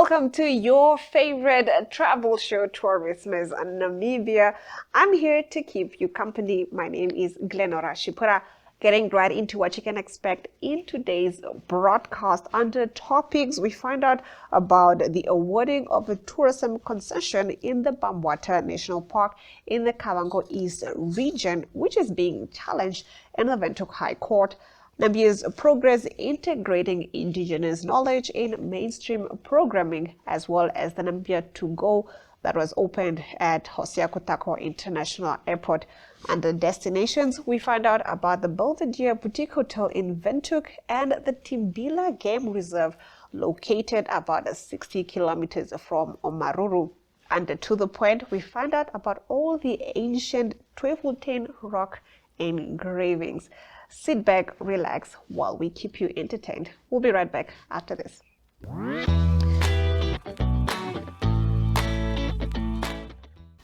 Welcome to your favorite travel show, Tourismus Namibia. I'm here to keep you company. My name is Glenora Shipura. Getting right into what you can expect in today's broadcast. Under topics, we find out about the awarding of a tourism concession in the Bwabwata National Park in the Kavango East region, which is being challenged in the Windhoek High Court. Namibia's progress integrating indigenous knowledge in mainstream programming, as well as the Namibia to Go that was opened at Hosea Kutaku International Airport. Under destinations, we find out about the Belvedere Boutique Hotel in Windhoek and the Timbila Game Reserve, located about 60 kilometers from Omaruru. And to the point, we find out about all the ancient Twyfelfontein rock engravings. Sit back, relax while we keep you entertained. We'll be right back after this.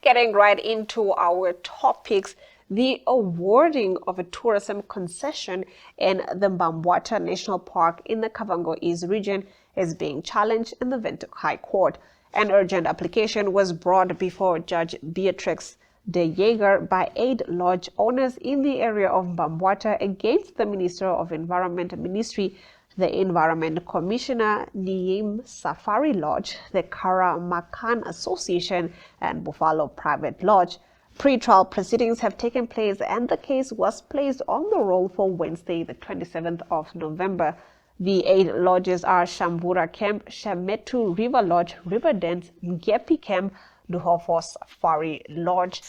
Getting right into our topics, the awarding of a tourism concession in the Bwabwata National Park in the Kavango East region is being challenged in the Windhoek High Court. An urgent application was brought before Judge Beatrix de Jager by 8 lodge owners in the area of Bwabwata against the Minister of Environment Ministry, the Environment Commissioner, Neem Safari Lodge, the Kara Makan Association, and Buffalo Private Lodge. Pre-trial proceedings have taken place and the case was placed on the roll for Wednesday, the 27th of November. The 8 lodges are Shambura Camp, Shametu River Lodge, Riverdance, Ngepi Camp, Duhofo Safari Lodge,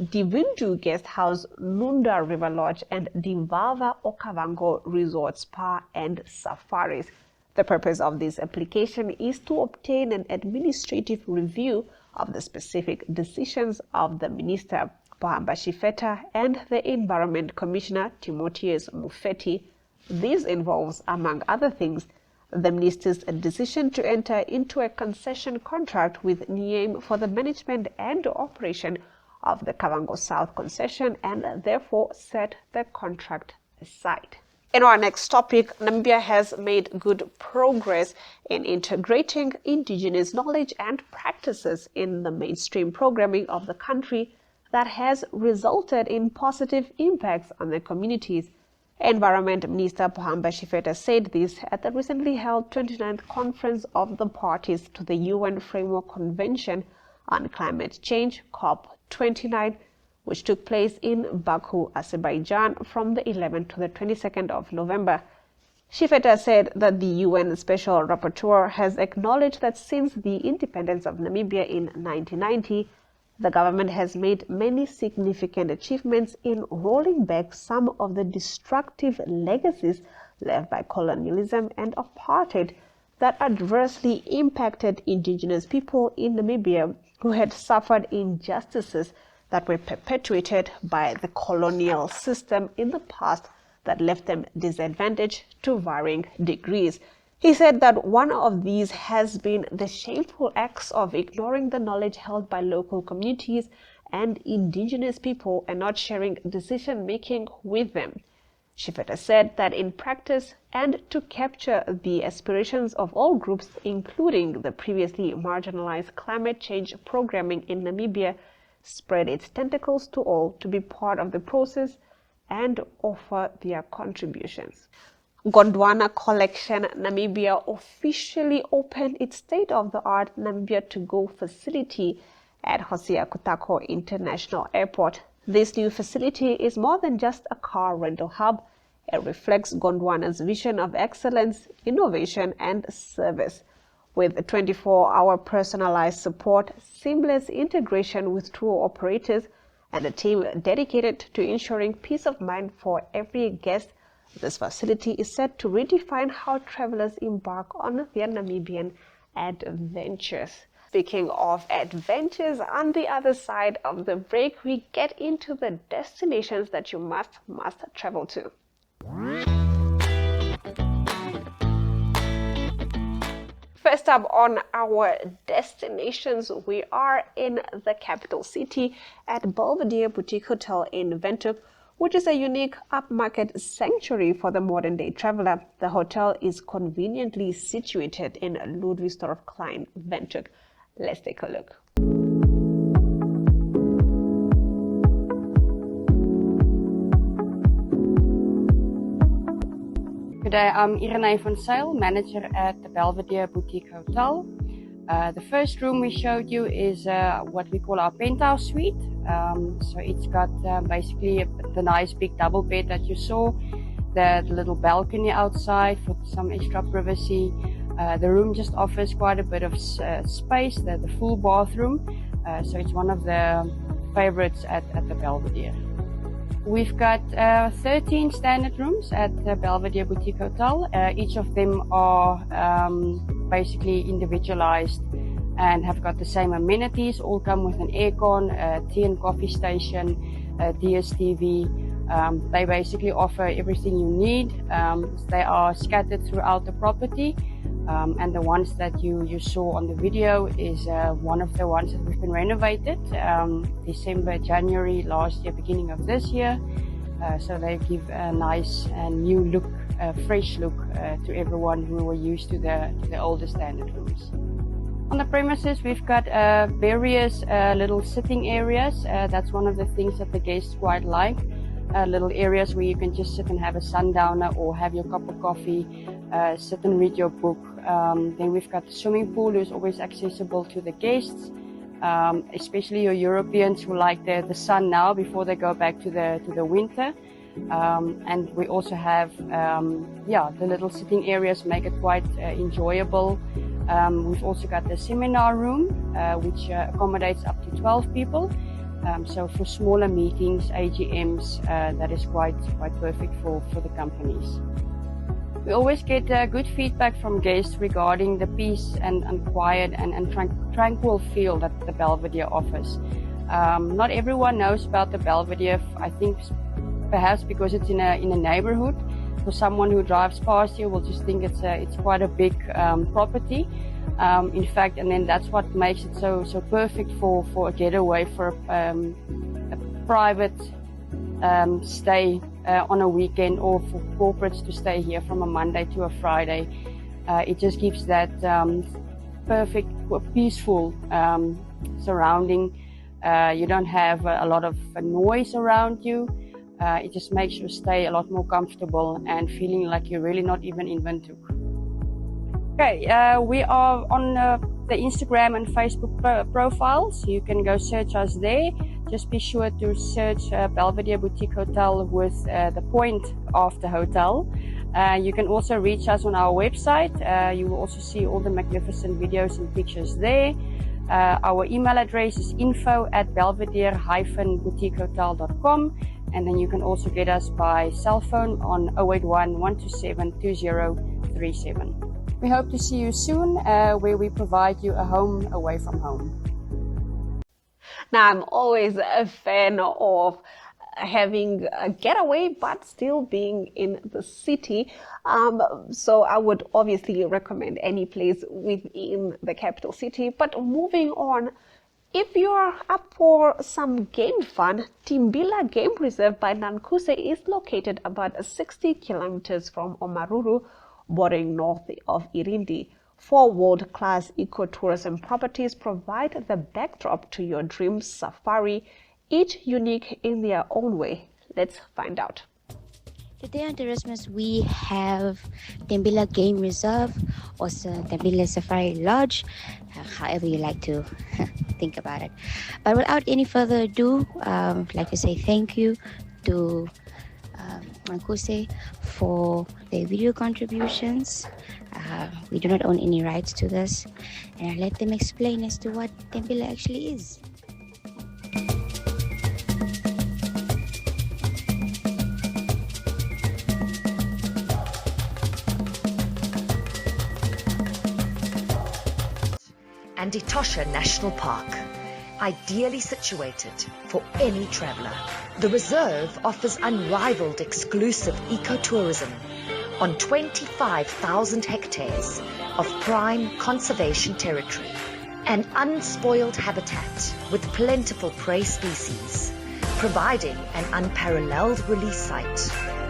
Divindu Guest House, Nunda River Lodge, and Dimvava Okavango Resort Spa and Safaris. The purpose of this application is to obtain an administrative review of the specific decisions of the Minister Pohamba Shifeta and the Environment Commissioner Timotheus Mufeti. This involves, among other things, the Minister's decision to enter into a concession contract with Neem for the management and operation of the Kavango South concession and therefore set the contract aside. In our next topic, Namibia has made good progress in integrating indigenous knowledge and practices in the mainstream programming of the country that has resulted in positive impacts on the communities. Environment Minister Pohamba Shifeta said this at the recently held 29th Conference of the Parties to the UN Framework Convention on Climate Change, COP29, which took place in Baku, Azerbaijan from the 11th to the 22nd of November. Shifeta said that the UN Special Rapporteur has acknowledged that since the independence of Namibia in 1990, the government has made many significant achievements in rolling back some of the destructive legacies left by colonialism and apartheid that adversely impacted indigenous people in Namibia who had suffered injustices that were perpetuated by the colonial system in the past that left them disadvantaged to varying degrees. He said that one of these has been the shameful acts of ignoring the knowledge held by local communities and indigenous people and not sharing decision-making with them. Shifeta said that in practice and to capture the aspirations of all groups, including the previously marginalized climate change programming in Namibia, spread its tentacles to all to be part of the process and offer their contributions. Gondwana Collection Namibia officially opened its state-of-the-art Namibia to Go facility at Hosea Kutaku International Airport. This new facility is more than just a car rental hub. It reflects Gondwana's vision of excellence, innovation, and service. With 24-hour personalized support, seamless integration with tour operators, and a team dedicated to ensuring peace of mind for every guest, this facility is set to redefine how travelers embark on their Namibian adventures. Speaking of adventures, on the other side of the break, we get into the destinations that you must travel to. First up on our destinations, we are in the capital city at Belvedere Boutique Hotel in Windhoek, which is a unique upmarket sanctuary for the modern-day traveler. The hotel is conveniently situated in Ludwigsdorp, Klein, Windhoek. Let's take a look. Good day, I'm Irene van Zyl, manager at the Belvedere Boutique Hotel. The first room we showed you is what we call our penthouse suite. So it's got basically the nice big double bed that you saw, the little balcony outside for some extra privacy. The room just offers quite a bit of space, the full bathroom. So it's one of the favorites at the Belvedere. We've got 13 standard rooms at the Belvedere Boutique Hotel. Each of them are basically individualized and have got the same amenities, all come with an aircon, tea and coffee station, DSTV. They basically offer everything you need. They are scattered throughout the property. And the ones that you saw on the video is one of the ones that we've been renovated December, January last year, beginning of this year. So they give a nice and new look, fresh look to everyone who were used to the older standard rooms. On the premises, we've got various little sitting areas. That's one of the things that the guests quite like. Little areas where you can just sit and have a sundowner or have your cup of coffee, sit and read your book. Then we've got the swimming pool, who's always accessible to the guests, especially your Europeans who like the sun now before they go back to the winter. And we also have the little sitting areas make it quite enjoyable. We've also got the seminar room, which accommodates up to 12 people. So for smaller meetings, AGMs, that is quite perfect for the companies. We always get good feedback from guests regarding the peace and quiet and tranquil feel that the Belvedere offers. Not everyone knows about the Belvedere. I think perhaps because it's in a neighborhood. For someone who drives past here will just think it's quite a big property. In fact, and then that's what makes it so perfect for a getaway, for a private stay on a weekend, or for corporates to stay here from a Monday to a Friday. It just gives that perfect, peaceful surrounding. You don't have a lot of noise around you. It just makes your stay a lot more comfortable and feeling like you're really not even in Windhoek. Okay, we are on the Instagram and Facebook profiles. You can go search us there. Just be sure to search Belvedere Boutique Hotel with the point of the hotel. You can also reach us on our website. You will also see all the magnificent videos and pictures there. Our email address is info@belvedere-boutiquehotel.com, and then you can also get us by cell phone on 081 127 2037. We hope to see you soon, where we provide you a home away from home. Now, I'm always a fan of having a getaway, but still being in the city. So I would obviously recommend any place within the capital city. But moving on, if you're up for some game fun, Timbila Game Reserve by Nankuse is located about 60 kilometers from Omaruru, bordering north of Irindi. 4 world-class ecotourism properties provide the backdrop to your dream safari, each unique in their own way. Let's find out. Today on Tourismus, we have Timbila Game Reserve, also Timbila Safari Lodge, however you like to think about it. But without any further ado, I'd like to say thank you to Nankuse for their video contributions. We do not own any rights to this, and I'll let them explain as to what Timbila actually is. Windhoek National Park, ideally situated for any traveler. The reserve offers unrivaled exclusive ecotourism on 25,000 hectares of prime conservation territory, an unspoiled habitat with plentiful prey species, providing an unparalleled release site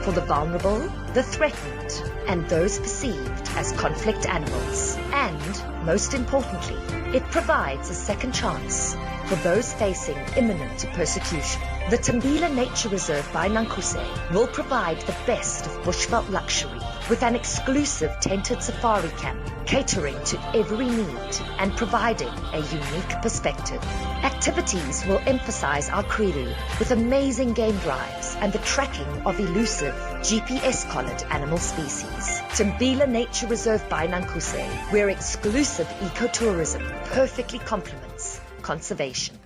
for the vulnerable, the threatened, and those perceived as conflict animals. And, most importantly, it provides a second chance for those facing imminent persecution. The Timbila Nature Reserve by Nankuse will provide the best of bushveld luxury with an exclusive tented safari camp catering to every need and providing a unique perspective. Activities will emphasize our Kriru with amazing game drives and the tracking of elusive GPS-collared animal species. Timbila Nature Reserve by Nankuse, where exclusive ecotourism perfectly complements conservation.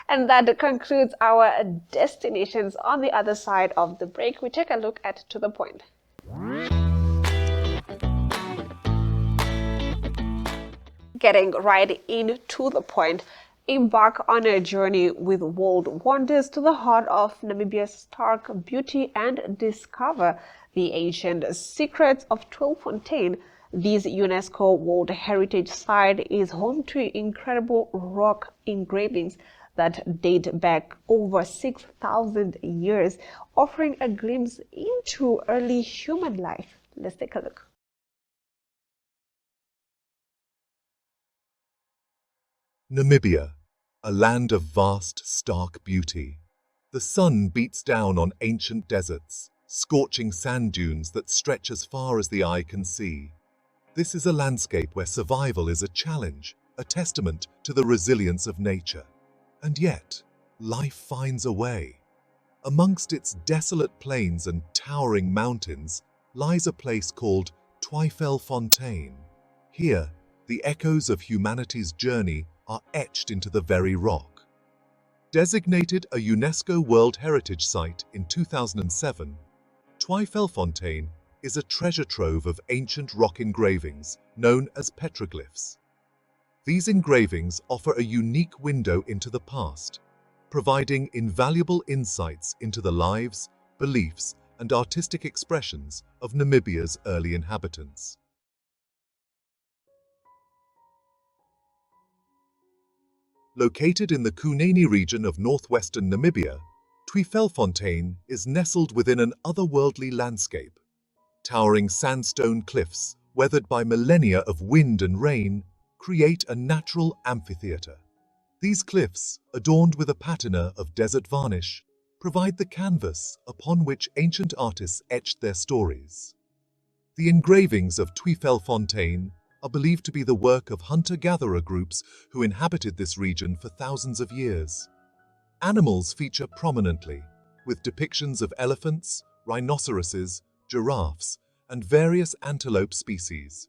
And that concludes our destinations. On the other side of the break, we take a look at To The Point. Getting right into the point, embark on a journey with world wonders to the heart of Namibia's stark beauty and discover the ancient secrets of Twyfelfontein. This UNESCO World Heritage Site is home to incredible rock engravings that date back over 6,000 years, offering a glimpse into early human life. Let's take a look. Namibia, a land of vast, stark beauty. The sun beats down on ancient deserts, scorching sand dunes that stretch as far as the eye can see. This is a landscape where survival is a challenge, a testament to the resilience of nature. And yet, life finds a way. Amongst its desolate plains and towering mountains lies a place called Twyfelfontein. Here, the echoes of humanity's journey are etched into the very rock. Designated a UNESCO World Heritage Site in 2007, Twyfelfontein is a treasure trove of ancient rock engravings known as petroglyphs. These engravings offer a unique window into the past, providing invaluable insights into the lives, beliefs, and artistic expressions of Namibia's early inhabitants. Located in the Kunene region of northwestern Namibia, Twyfelfontein is nestled within an otherworldly landscape. Towering sandstone cliffs, weathered by millennia of wind and rain, create a natural amphitheater. These cliffs, adorned with a patina of desert varnish, provide the canvas upon which ancient artists etched their stories. The engravings of Twyfelfontein are believed to be the work of hunter-gatherer groups who inhabited this region for thousands of years. Animals feature prominently, with depictions of elephants, rhinoceroses, giraffes, and various antelope species.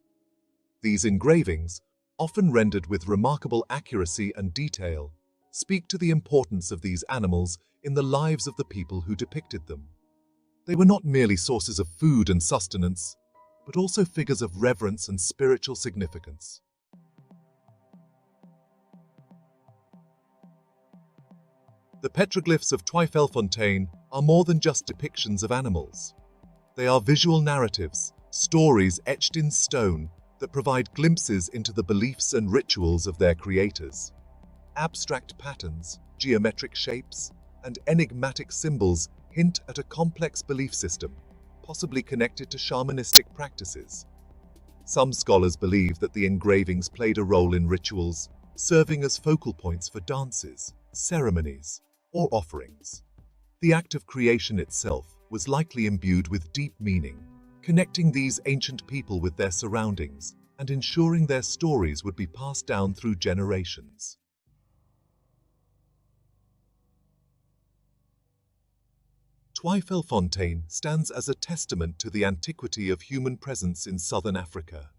These engravings, often rendered with remarkable accuracy and detail, speak to the importance of these animals in the lives of the people who depicted them. They were not merely sources of food and sustenance, but also figures of reverence and spiritual significance. The petroglyphs of Twyfelfontein are more than just depictions of animals. They are visual narratives, stories etched in stone that provide glimpses into the beliefs and rituals of their creators. Abstract patterns, geometric shapes, and enigmatic symbols hint at a complex belief system, possibly connected to shamanistic practices. Some scholars believe that the engravings played a role in rituals, serving as focal points for dances, ceremonies, or offerings. The act of creation itself was likely imbued with deep meaning, connecting these ancient people with their surroundings and ensuring their stories would be passed down through generations. Twyfelfontein stands as a testament to the antiquity of human presence in southern Africa.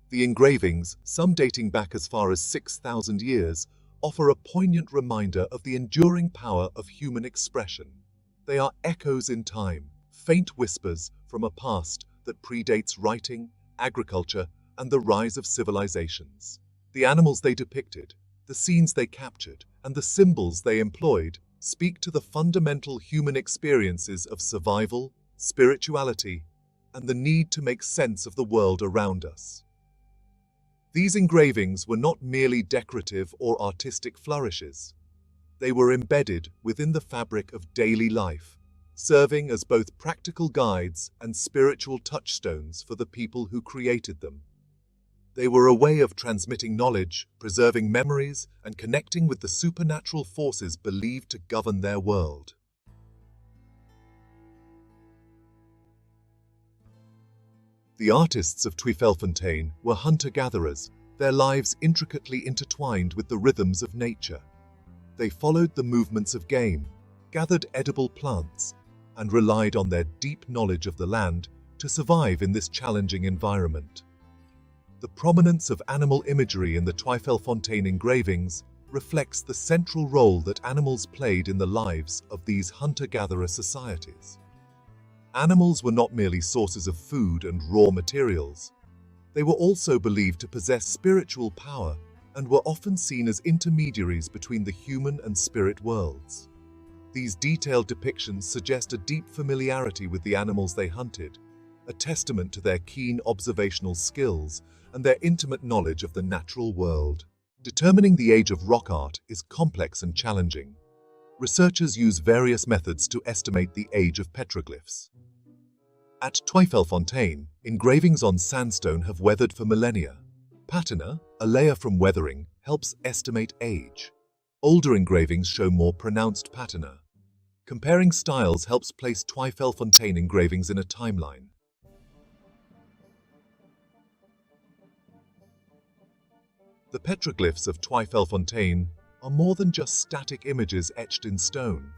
The engravings, some dating back as far as 6,000 years, offer a poignant reminder of the enduring power of human expression. They are echoes in time, faint whispers from a past that predates writing, agriculture, and the rise of civilizations. The animals they depicted, the scenes they captured, and the symbols they employed speak to the fundamental human experiences of survival, spirituality, and the need to make sense of the world around us. These engravings were not merely decorative or artistic flourishes. They were embedded within the fabric of daily life, serving as both practical guides and spiritual touchstones for the people who created them. They were a way of transmitting knowledge, preserving memories, and connecting with the supernatural forces believed to govern their world. The artists of Twyfelfontein were hunter-gatherers, their lives intricately intertwined with the rhythms of nature. They followed the movements of game, gathered edible plants, and relied on their deep knowledge of the land to survive in this challenging environment. The prominence of animal imagery in the Twyfelfontein engravings reflects the central role that animals played in the lives of these hunter-gatherer societies. Animals were not merely sources of food and raw materials. They were also believed to possess spiritual power and were often seen as intermediaries between the human and spirit worlds. These detailed depictions suggest a deep familiarity with the animals they hunted, a testament to their keen observational skills and their intimate knowledge of the natural world. Determining the age of rock art is complex and challenging. Researchers use various methods to estimate the age of petroglyphs. At Twyfelfontein, engravings on sandstone have weathered for millennia. Patina, a layer from weathering, helps estimate age. Older engravings show more pronounced patina. Comparing styles helps place Twyfelfontein engravings in a timeline. The petroglyphs of Twyfelfontein are more than just static images etched in stone.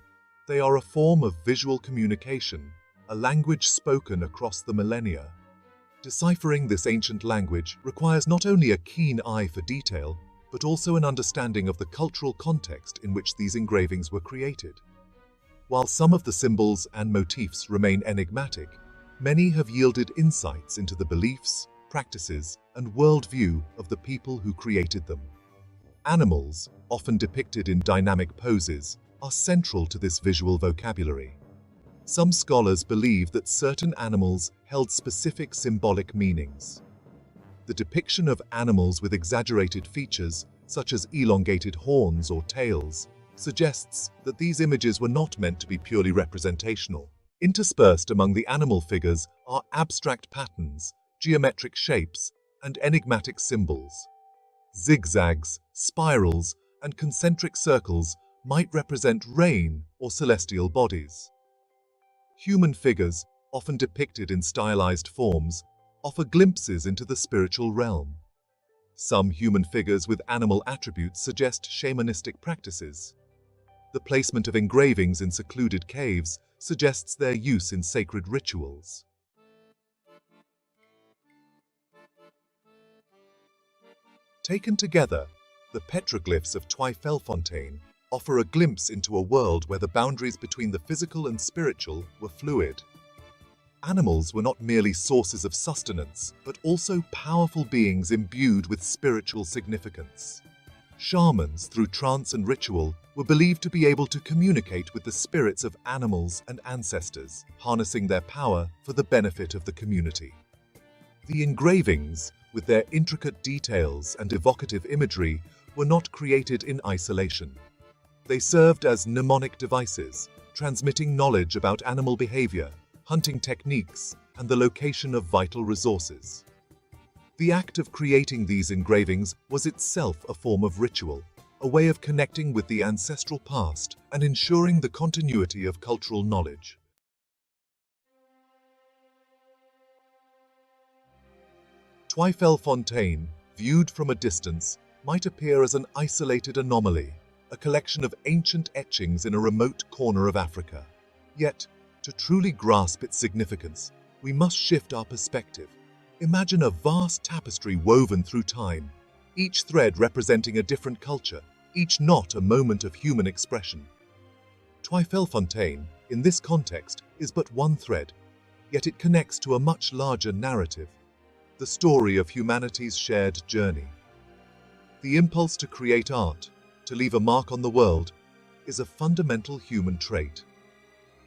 They are a form of visual communication, a language spoken across the millennia. Deciphering this ancient language requires not only a keen eye for detail, but also an understanding of the cultural context in which these engravings were created. While some of the symbols and motifs remain enigmatic, many have yielded insights into the beliefs, practices, and worldview of the people who created them. Animals, often depicted in dynamic poses, are central to this visual vocabulary. Some scholars believe that certain animals held specific symbolic meanings. The depiction of animals with exaggerated features, such as elongated horns or tails, suggests that these images were not meant to be purely representational. Interspersed among the animal figures are abstract patterns, geometric shapes, and enigmatic symbols. Zigzags, spirals, and concentric circles might represent rain or celestial bodies. Human figures, often depicted in stylized forms, offer glimpses into the spiritual realm. Some human figures with animal attributes suggest shamanistic practices. The placement of engravings in secluded caves suggests their use in sacred rituals. Taken together, the petroglyphs of Twyfelfontein offer a glimpse into a world where the boundaries between the physical and spiritual were fluid. Animals were not merely sources of sustenance, but also powerful beings imbued with spiritual significance. Shamans, through trance and ritual, were believed to be able to communicate with the spirits of animals and ancestors, harnessing their power for the benefit of the community. The engravings, with their intricate details and evocative imagery, were not created in isolation. They served as mnemonic devices, transmitting knowledge about animal behavior, hunting techniques, and the location of vital resources. The act of creating these engravings was itself a form of ritual, a way of connecting with the ancestral past and ensuring the continuity of cultural knowledge. Twyfelfontein, viewed from a distance, might appear as an isolated anomaly, a collection of ancient etchings in a remote corner of Africa. Yet, to truly grasp its significance, we must shift our perspective. Imagine a vast tapestry woven through time, each thread representing a different culture, each knot a moment of human expression. Twyfelfontein, in this context, is but one thread, yet it connects to a much larger narrative, the story of humanity's shared journey. The impulse to create art, to leave a mark on the world, is a fundamental human trait.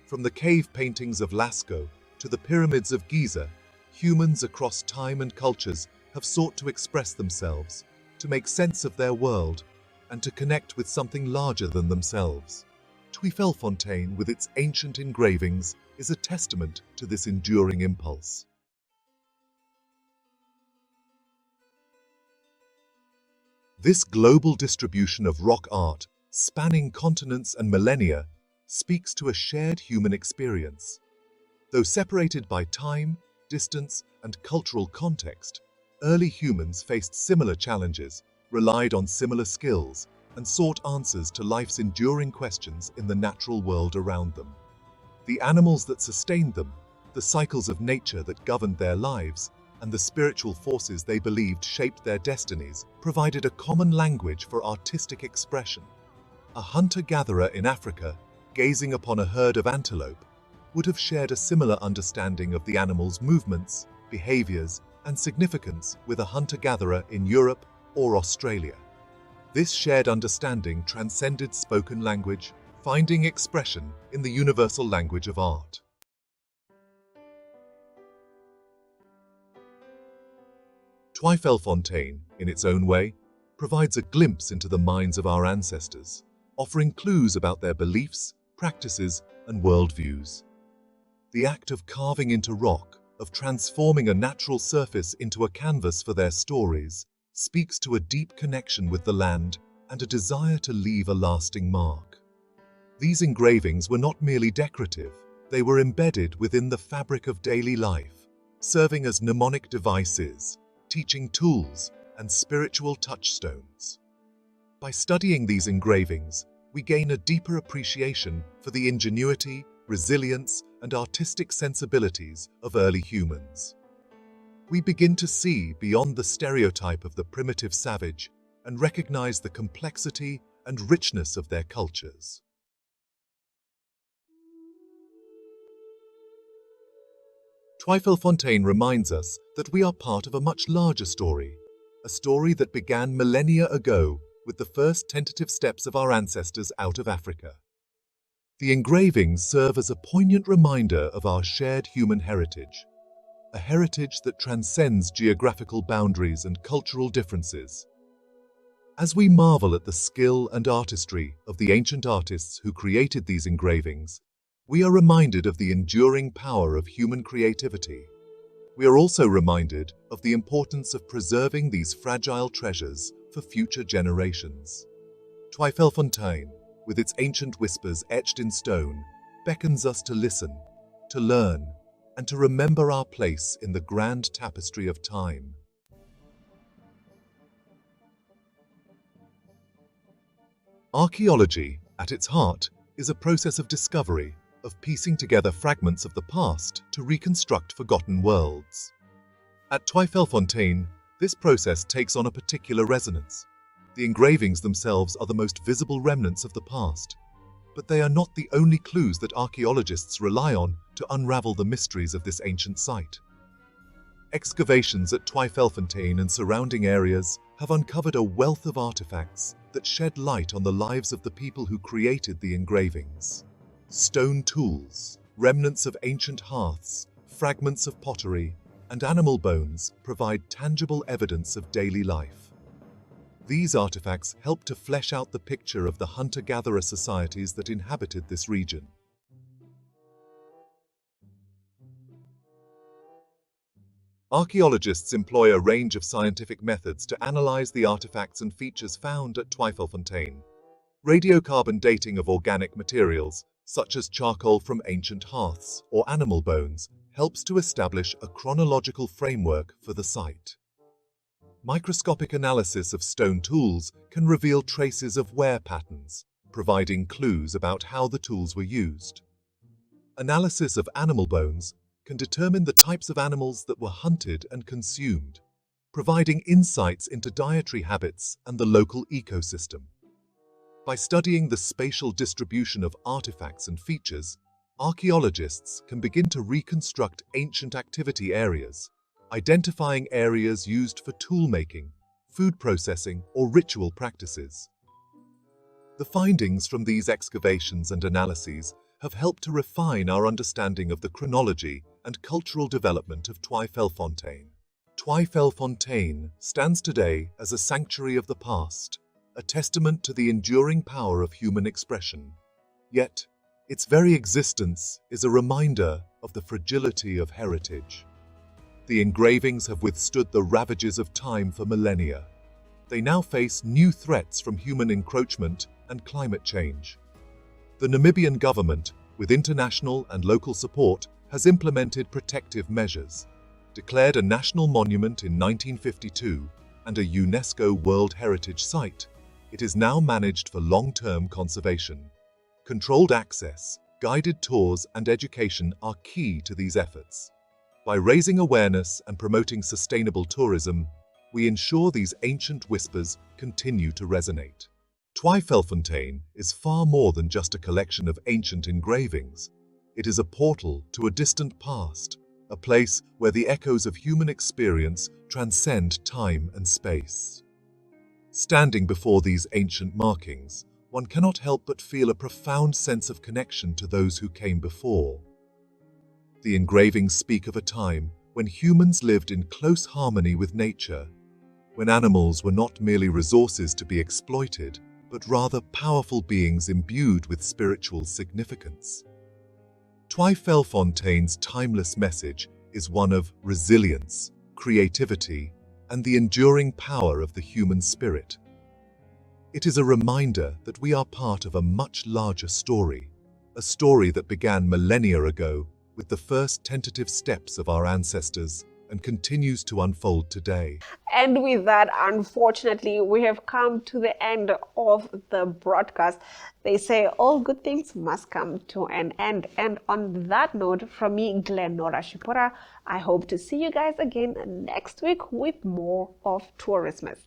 From the cave paintings of Lascaux to the pyramids of Giza, humans across time and cultures have sought to express themselves, to make sense of their world, and to connect with something larger than themselves. Twyfelfontein, with its ancient engravings, is a testament to this enduring impulse. This global distribution of rock art, spanning continents and millennia, speaks to a shared human experience. Though separated by time, distance, and cultural context, early humans faced similar challenges, relied on similar skills, and sought answers to life's enduring questions in the natural world around them. The animals that sustained them, the cycles of nature that governed their lives, and the spiritual forces they believed shaped their destinies, provided a common language for artistic expression. A hunter-gatherer in Africa, gazing upon a herd of antelope, would have shared a similar understanding of the animal's movements, behaviors, and significance with a hunter-gatherer in Europe or Australia. This shared understanding transcended spoken language, finding expression in the universal language of art. Twyfelfontein, in its own way, provides a glimpse into the minds of our ancestors, offering clues about their beliefs, practices, and worldviews. The act of carving into rock, of transforming a natural surface into a canvas for their stories, speaks to a deep connection with the land and a desire to leave a lasting mark. These engravings were not merely decorative, they were embedded within the fabric of daily life, serving as mnemonic devices, teaching tools, and spiritual touchstones. By studying these engravings, we gain a deeper appreciation for the ingenuity, resilience, and artistic sensibilities of early humans. We begin to see beyond the stereotype of the primitive savage and recognize the complexity and richness of their cultures. Twyfelfontein reminds us that we are part of a much larger story, a story that began millennia ago with the first tentative steps of our ancestors out of Africa. The engravings serve as a poignant reminder of our shared human heritage, a heritage that transcends geographical boundaries and cultural differences. As we marvel at the skill and artistry of the ancient artists who created these engravings, we are reminded of the enduring power of human creativity. We are also reminded of the importance of preserving these fragile treasures for future generations. Twyfelfontein, with its ancient whispers etched in stone, beckons us to listen, to learn, and to remember our place in the grand tapestry of time. Archaeology, at its heart, is a process of discovery, of piecing together fragments of the past to reconstruct forgotten worlds. At Twyfelfontein, this process takes on a particular resonance. The engravings themselves are the most visible remnants of the past, but they are not the only clues that archaeologists rely on to unravel the mysteries of this ancient site. Excavations at Twyfelfontein and surrounding areas have uncovered a wealth of artifacts, that shed light on the lives of the people who created the engravings. Stone tools, remnants of ancient hearths, fragments of pottery, and animal bones provide tangible evidence of daily life. These artifacts help to flesh out the picture of the hunter-gatherer societies that inhabited this region. Archaeologists employ a range of scientific methods to analyze the artifacts and features found at Twyfelfontein. Radiocarbon dating of organic materials, such as charcoal from ancient hearths or animal bones, helps to establish a chronological framework for the site. Microscopic analysis of stone tools can reveal traces of wear patterns, providing clues about how the tools were used. Analysis of animal bones can determine the types of animals that were hunted and consumed, providing insights into dietary habits and the local ecosystem. By studying the spatial distribution of artifacts and features, archaeologists can begin to reconstruct ancient activity areas, identifying areas used for tool-making, food processing, or ritual practices. The findings from these excavations and analyses have helped to refine our understanding of the chronology and cultural development of Twyfelfontein. Twyfelfontein stands today as a sanctuary of the past, a testament to the enduring power of human expression. Yet, its very existence is a reminder of the fragility of heritage. The engravings have withstood the ravages of time for millennia. They now face new threats from human encroachment and climate change. The Namibian government, with international and local support, has implemented protective measures, declared a national monument in 1952 and a UNESCO World Heritage Site. It is now managed for long-term conservation. Controlled access, guided tours, and education are key to these efforts. By raising awareness and promoting sustainable tourism, we ensure these ancient whispers continue to resonate. Twyfelfontein is far more than just a collection of ancient engravings. It is a portal to a distant past, a place where the echoes of human experience transcend time and space. Standing before these ancient markings, one cannot help but feel a profound sense of connection to those who came before. The engravings speak of a time when humans lived in close harmony with nature, when animals were not merely resources to be exploited, but rather powerful beings imbued with spiritual significance. Twyfelfontein's timeless message is one of resilience, creativity, and the enduring power of the human spirit. It is a reminder that we are part of a much larger story, a story that began millennia ago with the first tentative steps of our ancestors and continues to unfold today. And with that, unfortunately, we have come to the end of the broadcast. They say all good things must come to an end. And on that note, from me, Glenora Shipora, I hope to see you guys again next week with more of Tourismus.